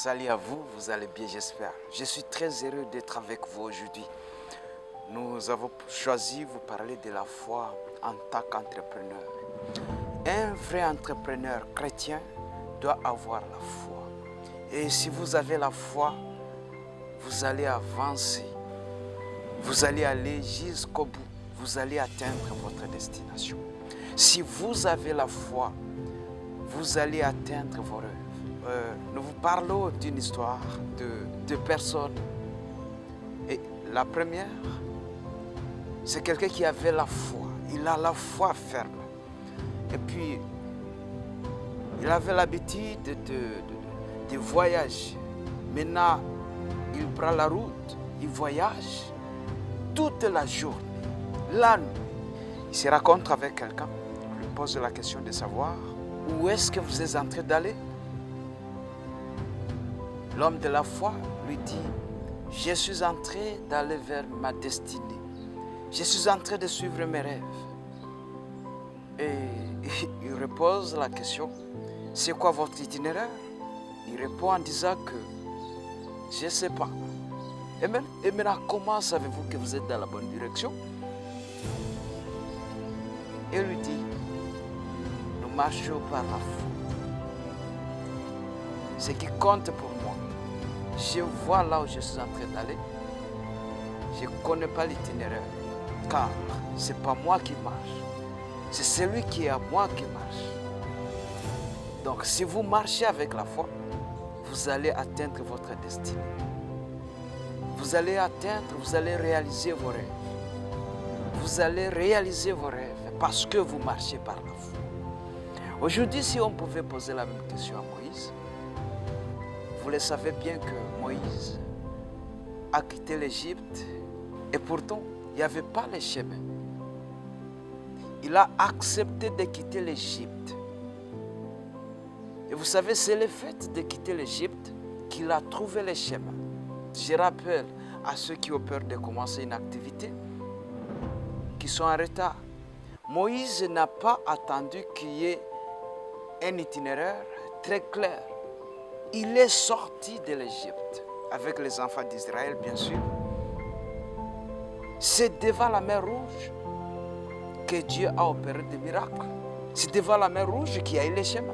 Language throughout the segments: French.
Salut à vous, vous allez bien j'espère. Je suis très heureux d'être avec vous aujourd'hui. Nous avons choisi de vous parler de la foi en tant qu'entrepreneur. Un vrai entrepreneur chrétien doit avoir la foi. Et si vous avez la foi, vous allez avancer. Vous allez aller jusqu'au bout. Vous allez atteindre votre destination. Si vous avez la foi, vous allez atteindre vos rêves. Nous vous parlons d'une histoire de deux personnes. Et la première, c'est quelqu'un qui avait la foi. Il a la foi ferme. Et puis, il avait l'habitude de voyager. Maintenant, il prend la route, il voyage toute la journée, la nuit. Il se rencontre avec quelqu'un, il lui pose la question de savoir où est-ce que vous êtes en train d'aller. L'homme de la foi lui dit, je suis en train d'aller vers ma destinée. Je suis en train de suivre mes rêves. Et il repose la question, c'est quoi votre itinéraire? Il répond en disant que je ne sais pas. Et maintenant, comment savez-vous que vous êtes dans la bonne direction? Il lui dit, nous marchons par la foi. Ce qui compte pour moi, je vois là où je suis en train d'aller. Je ne connais pas l'itinéraire, car ce n'est pas moi qui marche. C'est celui qui est à moi qui marche. Donc si vous marchez avec la foi, vous allez atteindre votre destinée. Vous allez atteindre, vous allez réaliser vos rêves. Vous allez réaliser vos rêves parce que vous marchez par la foi. Aujourd'hui, si on pouvait poser la même question à Moïse, vous le savez bien que Moïse a quitté l'Égypte et pourtant, il n'y avait pas le chemin. Il a accepté de quitter l'Égypte. Et vous savez, c'est le fait de quitter l'Égypte qu'il a trouvé le chemin. Je rappelle à ceux qui ont peur de commencer une activité, qui sont en retard. Moïse n'a pas attendu qu'il y ait un itinéraire très clair. Il est sorti de l'Égypte avec les enfants d'Israël, bien sûr. C'est devant la mer Rouge que Dieu a opéré des miracles. C'est devant la mer Rouge qu'il y a eu les chemins.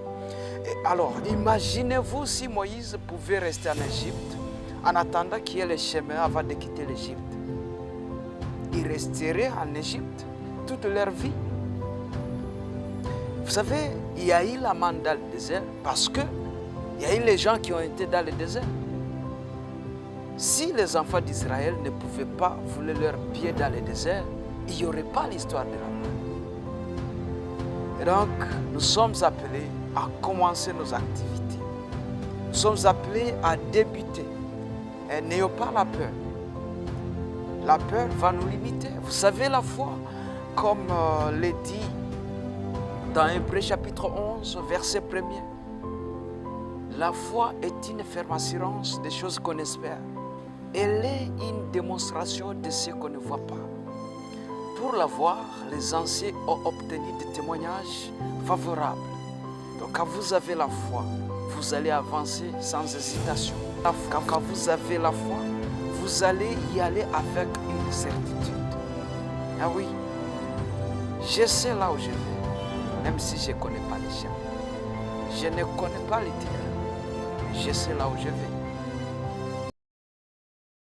Et alors, imaginez-vous si Moïse pouvait rester en Égypte en attendant qu'il y ait les chemins avant de quitter l'Égypte. Ils resteraient en Égypte toute leur vie. Vous savez, il y a eu la manne dans le désert parce que il y a eu les gens qui ont été dans le désert. Si les enfants d'Israël ne pouvaient pas fouler leurs pieds dans le désert, il n'y aurait pas l'histoire de la manne. Et donc, nous sommes appelés à commencer nos activités. Nous sommes appelés à débuter. Et n'ayons pas la peur. La peur va nous limiter. Vous savez, la foi, comme l'est dit dans Hébreux chapitre 11, verset 1er, la foi est une ferme assurance des choses qu'on espère. Elle est une démonstration de ce qu'on ne voit pas. Pour l'avoir, les anciens ont obtenu des témoignages favorables. Donc quand vous avez la foi, vous allez avancer sans hésitation. Quand vous avez la foi, vous allez y aller avec une certitude. Ah oui, je sais là où je vais, même si je ne connais pas les chemins. Je ne connais pas l'itinéraire. Je sais là où je vais.